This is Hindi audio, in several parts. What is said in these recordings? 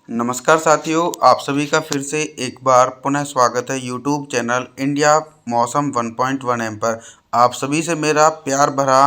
नमस्कार साथियों, आप सभी का फिर से एक बार पुनः स्वागत है यूट्यूब चैनल इंडिया मौसम 1.1 एम पर। आप सभी से मेरा प्यार भरा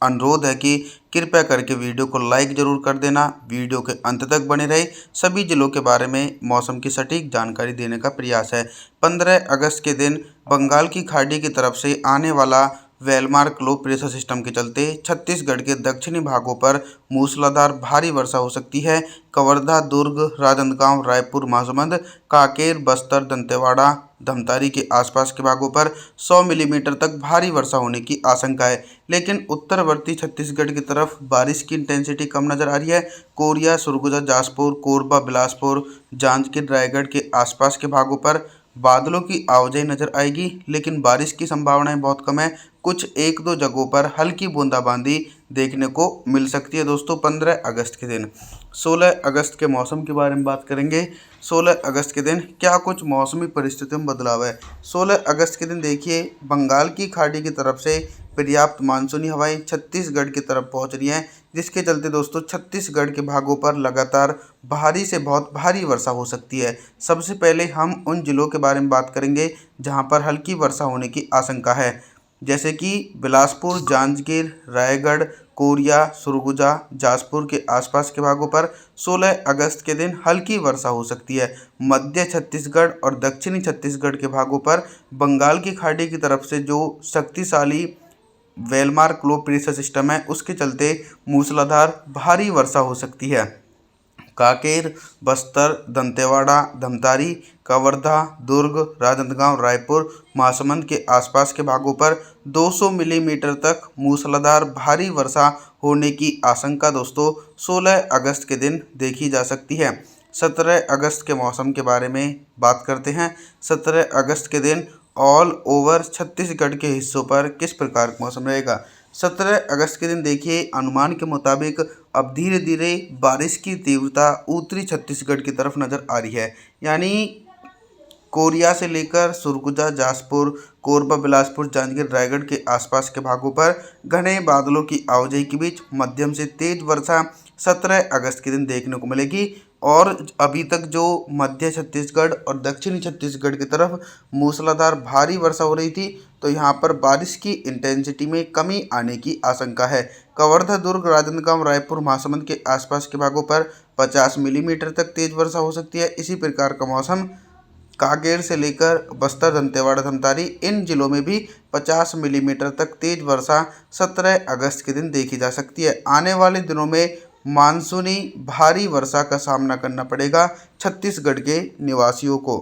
अनुरोध है कि कृपया करके वीडियो को लाइक ज़रूर कर देना। वीडियो के अंत तक बने रहे। सभी जिलों के बारे में मौसम की सटीक जानकारी देने का प्रयास है। 15 अगस्त के दिन बंगाल की खाड़ी की तरफ से आने वाला वेलमार्क लो प्रेशर सिस्टम के चलते छत्तीसगढ़ के दक्षिणी भागों पर मूसलाधार भारी वर्षा हो सकती है। कवर्धा, दुर्ग, राजनांदगांव, रायपुर, महासमुंद, कांकेर, बस्तर, दंतेवाड़ा, धमतारी के आसपास के भागों पर 100 मिलीमीटर तक भारी वर्षा होने की आशंका है। लेकिन उत्तरवर्ती छत्तीसगढ़ की तरफ बारिश की इंटेंसिटी कम नजर आ रही है। कोरिया, सरगुजा, जाजपुर, कोरबा, बिलासपुर, जांजगीर, रायगढ़ के आसपास के भागों पर बादलों की आवाजाही नजर आएगी, लेकिन बारिश की संभावनाएं बहुत कम है। कुछ एक दो जगहों पर हल्की बूंदाबांदी देखने को मिल सकती है। दोस्तों 15 अगस्त के दिन 16 अगस्त के मौसम के बारे में बात करेंगे। 16 अगस्त के दिन क्या कुछ मौसमी परिस्थितियों में बदलाव है। 16 अगस्त के दिन देखिए, बंगाल की खाड़ी की तरफ से पर्याप्त मानसूनी हवाएं छत्तीसगढ़ की तरफ पहुंच रही हैं, जिसके चलते दोस्तों छत्तीसगढ़ के भागों पर लगातार भारी से बहुत भारी वर्षा हो सकती है। सबसे पहले हम उन जिलों के बारे में बात करेंगे जहां पर हल्की वर्षा होने की आशंका है, जैसे कि बिलासपुर, जांजगीर, रायगढ़, कोरिया, सरगुजा, जाजपुर के आसपास के भागों पर 16 अगस्त के दिन हल्की वर्षा हो सकती है। मध्य छत्तीसगढ़ और दक्षिणी छत्तीसगढ़ के भागों पर बंगाल की खाड़ी की तरफ से जो शक्तिशाली वेलमार्क लो प्रेशर सिस्टम है, उसके चलते मूसलाधार भारी वर्षा हो सकती है। कांकेर, बस्तर, दंतेवाड़ा, धमतारी, कवर्धा, दुर्ग, राजनांदगांव, रायपुर, महासमुंद के आसपास के भागों पर 200 मिलीमीटर तक मूसलाधार भारी वर्षा होने की आशंका दोस्तों 16 अगस्त के दिन देखी जा सकती है। 17 अगस्त के मौसम के बारे में बात करते हैं। 17 अगस्त के दिन ऑल ओवर छत्तीसगढ़ के हिस्सों पर किस प्रकार का मौसम रहेगा। 17 अगस्त के दिन देखिए, अनुमान के मुताबिक अब धीरे धीरे बारिश की तीव्रता उत्तरी छत्तीसगढ़ की तरफ नजर आ रही है। यानी कोरिया से लेकर सरगुजा, जाजपुर, कोरबा, बिलासपुर, जांजगीर, रायगढ़ के आसपास के भागों पर घने बादलों की आवाजाही के बीच मध्यम से तेज वर्षा 17 अगस्त के दिन देखने को मिलेगी। और अभी तक जो मध्य छत्तीसगढ़ और दक्षिणी छत्तीसगढ़ की तरफ मूसलाधार भारी वर्षा हो रही थी, तो यहाँ पर बारिश की इंटेंसिटी में कमी आने की आशंका है। कवर्धा, दुर्ग, राजनांदगांव, रायपुर, महासमुंद के आसपास के भागों पर 50 मिलीमीटर तक तेज वर्षा हो सकती है। इसी प्रकार का मौसम कांकेर से लेकर बस्तर, दंतेवाड़ा, धमतारी, इन जिलों में भी 50 मिलीमीटर तक तेज वर्षा 17 अगस्त के दिन देखी जा सकती है। आने वाले दिनों में मानसूनी भारी वर्षा का सामना करना पड़ेगा छत्तीसगढ़ के निवासियों को।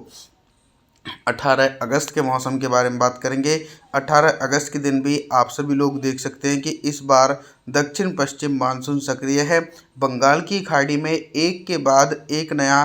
18 अगस्त के मौसम के बारे में बात करेंगे। 18 अगस्त के दिन भी आप सभी लोग देख सकते हैं कि इस बार दक्षिण पश्चिम मानसून सक्रिय है। बंगाल की खाड़ी में एक के बाद एक नया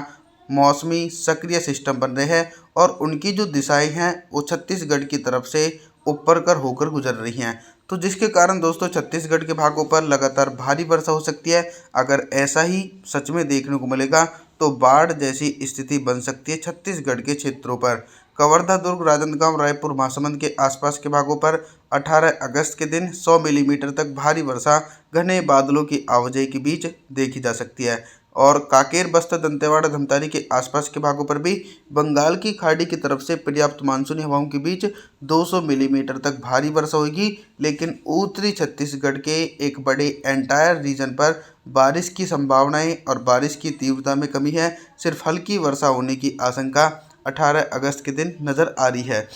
मौसमी सक्रिय सिस्टम बन रहे हैं और उनकी जो दिशाएं हैं वो छत्तीसगढ़ की तरफ से ऊपर कर होकर गुजर रही हैं, तो जिसके कारण दोस्तों छत्तीसगढ़ के भागों पर लगातार भारी वर्षा हो सकती है। अगर ऐसा ही सच में देखने को मिलेगा तो बाढ़ जैसी स्थिति बन सकती है छत्तीसगढ़ के क्षेत्रों पर। कवर्धा, दुर्ग, राजनांदगांव, रायपुर, महासमुंद के आसपास के भागों पर 18 अगस्त के दिन 100 मिलीमीटर तक भारी वर्षा घने बादलों की आवाजाही के बीच देखी जा सकती है। और कांकेर, बस्तर, दंतेवाड़ा, धमतारी के आसपास के भागों पर भी बंगाल की खाड़ी की तरफ से पर्याप्त मानसूनी हवाओं के बीच 200 मिलीमीटर तक भारी वर्षा होगी। लेकिन उत्तरी छत्तीसगढ़ के एक बड़े एंटायर रीजन पर बारिश की संभावनाएं और बारिश की तीव्रता में कमी है। सिर्फ हल्की वर्षा होने की आशंका 18 अगस्त के दिन नज़र आ रही है।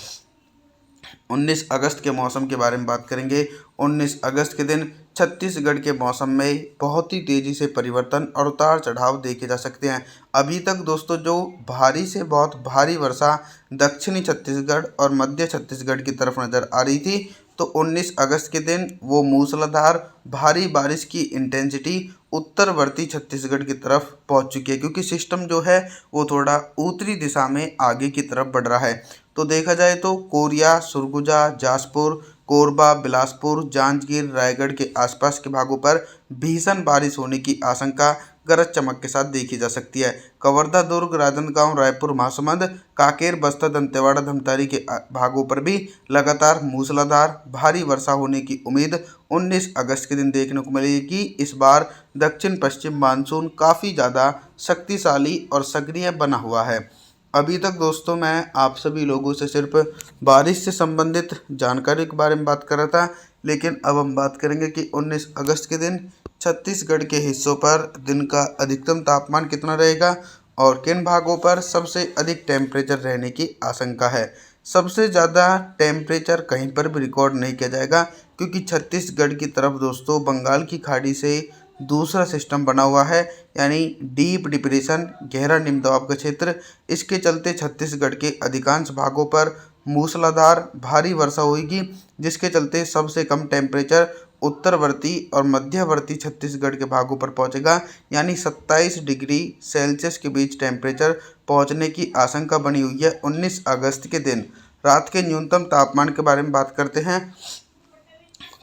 19 अगस्त के मौसम के बारे में बात करेंगे। 19 अगस्त के दिन छत्तीसगढ़ के मौसम में बहुत ही तेज़ी से परिवर्तन और उतार चढ़ाव देखे जा सकते हैं। अभी तक दोस्तों जो भारी से बहुत भारी वर्षा दक्षिणी छत्तीसगढ़ और मध्य छत्तीसगढ़ की तरफ नज़र आ रही थी, तो 19 अगस्त के दिन वो मूसलाधार भारी बारिश की इंटेंसिटी उत्तरवर्ती छत्तीसगढ़ की तरफ पहुंच चुकी है, क्योंकि सिस्टम जो है वो थोड़ा उत्तरी दिशा में आगे की तरफ बढ़ रहा है। तो देखा जाए तो कोरिया, सरगुजा, जाजपुर, कोरबा, बिलासपुर, जांजगीर, रायगढ़ के आसपास के भागों पर भीषण बारिश होने की आशंका गरज चमक के साथ देखी जा सकती है। कवर्धा, दुर्ग, राजनांदगांव, रायपुर, महासमुंद, कांकेर, बस्तर, दंतेवाड़ा, धमतारी के भागों पर भी लगातार मूसलाधार भारी वर्षा होने की उम्मीद 19 अगस्त के दिन देखने को मिलेगी। इस बार दक्षिण पश्चिम मानसून काफ़ी ज़्यादा शक्तिशाली और सक्रिय बना हुआ है। अभी तक दोस्तों मैं आप सभी लोगों से सिर्फ बारिश से संबंधित जानकारी के बारे में बात कर रहा था, लेकिन अब हम बात करेंगे कि 19 अगस्त के दिन छत्तीसगढ़ के हिस्सों पर दिन का अधिकतम तापमान कितना रहेगा और किन भागों पर सबसे अधिक टेम्परेचर रहने की आशंका है। सबसे ज़्यादा टेम्परेचर कहीं पर भी रिकॉर्ड नहीं किया जाएगा, क्योंकि छत्तीसगढ़ की तरफ दोस्तों बंगाल की खाड़ी से दूसरा सिस्टम बना हुआ है, यानी डीप डिप्रेशन, गहरा निम्न दबाव का क्षेत्र। इसके चलते छत्तीसगढ़ के अधिकांश भागों पर मूसलाधार भारी वर्षा होगी, जिसके चलते सबसे कम टेम्परेचर उत्तरवर्ती और मध्यवर्ती छत्तीसगढ़ के भागों पर पहुंचेगा, यानी 27 डिग्री सेल्सियस के बीच टेम्परेचर पहुंचने की आशंका बनी हुई है 19 अगस्त के दिन। रात के न्यूनतम तापमान के बारे में बात करते हैं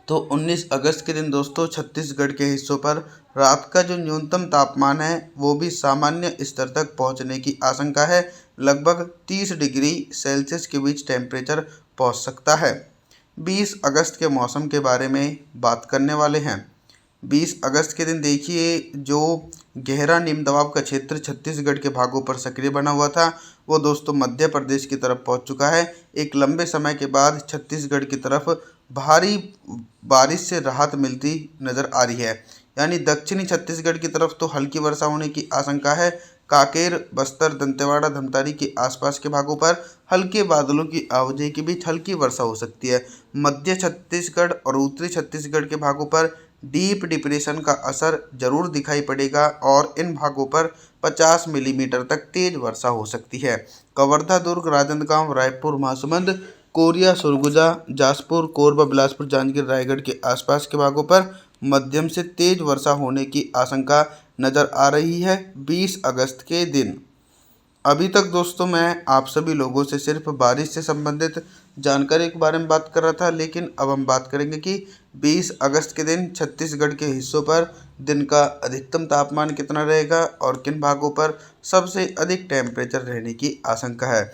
तो 19 अगस्त के दिन दोस्तों छत्तीसगढ़ के हिस्सों पर रात का जो न्यूनतम तापमान है वो भी सामान्य स्तर तक पहुंचने की आशंका है। लगभग 30 डिग्री सेल्सियस के बीच टेम्परेचर पहुंच सकता है। 20 अगस्त के मौसम के बारे में बात करने वाले हैं। 20 अगस्त के दिन देखिए, जो गहरा निम्न दबाव का क्षेत्र छत्तीसगढ़ के भागों पर सक्रिय बना हुआ था वो दोस्तों मध्य प्रदेश की तरफ पहुंच चुका है। एक लंबे समय के बाद छत्तीसगढ़ की तरफ भारी बारिश से राहत मिलती नज़र आ रही है, यानी दक्षिणी छत्तीसगढ़ की तरफ तो हल्की वर्षा होने की आशंका है। कांकेर, बस्तर, दंतेवाड़ा, धमतारी के आसपास के भागों पर हल्के बादलों की आवाजाही के बीच हल्की वर्षा हो सकती है। मध्य छत्तीसगढ़ और उत्तरी छत्तीसगढ़ के भागों पर डीप डिप्रेशन का असर जरूर दिखाई पड़ेगा और इन भागों पर 50 मिलीमीटर तक तेज वर्षा हो सकती है। कवर्धा, दुर्ग, राजनांदगांव, रायपुर, महासमुंद, कोरिया, सरगुजा, जाजपुर, कोरबा, बिलासपुर, जांजगीर, रायगढ़ के आसपास के भागों पर मध्यम से तेज वर्षा होने की आशंका नज़र आ रही है 20 अगस्त के दिन। अभी तक दोस्तों मैं आप सभी लोगों से सिर्फ बारिश से संबंधित जानकारी के बारे में बात कर रहा था, लेकिन अब हम बात करेंगे कि 20 अगस्त के दिन छत्तीसगढ़ के हिस्सों पर दिन का अधिकतम तापमान कितना रहेगा और किन भागों पर सबसे अधिक टेम्परेचर रहने की आशंका है।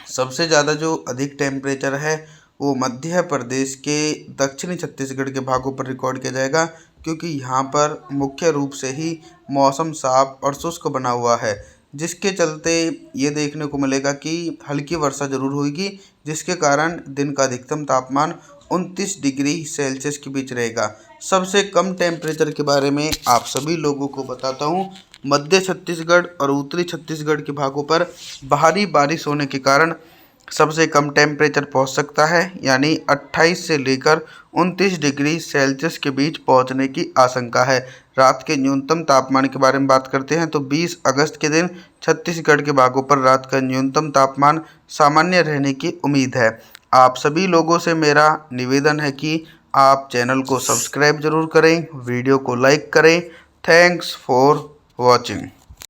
सबसे ज़्यादा जो अधिक टेम्परेचर है वो मध्य प्रदेश के दक्षिणी छत्तीसगढ़ के भागों पर रिकॉर्ड किया जाएगा, क्योंकि यहाँ पर मुख्य रूप से ही मौसम साफ और शुष्क बना हुआ है, जिसके चलते ये देखने को मिलेगा कि हल्की वर्षा जरूर होगी, जिसके कारण दिन का अधिकतम तापमान 29 डिग्री सेल्सियस के बीच रहेगा। सबसे कम टेम्परेचर के बारे में आप सभी लोगों को बताता हूँ। मध्य छत्तीसगढ़ और उत्तरी छत्तीसगढ़ के भागों पर भारी बारिश होने के कारण सबसे कम टेम्परेचर पहुंच सकता है, यानी 28 से लेकर 29 डिग्री सेल्सियस के बीच पहुंचने की आशंका है। रात के न्यूनतम तापमान के बारे में बात करते हैं तो 20 अगस्त के दिन छत्तीसगढ़ के भागों पर रात का न्यूनतम तापमान सामान्य रहने की उम्मीद है। आप सभी लोगों से मेरा निवेदन है कि आप चैनल को सब्सक्राइब जरूर करें, वीडियो को लाइक करें। Thanks for watching.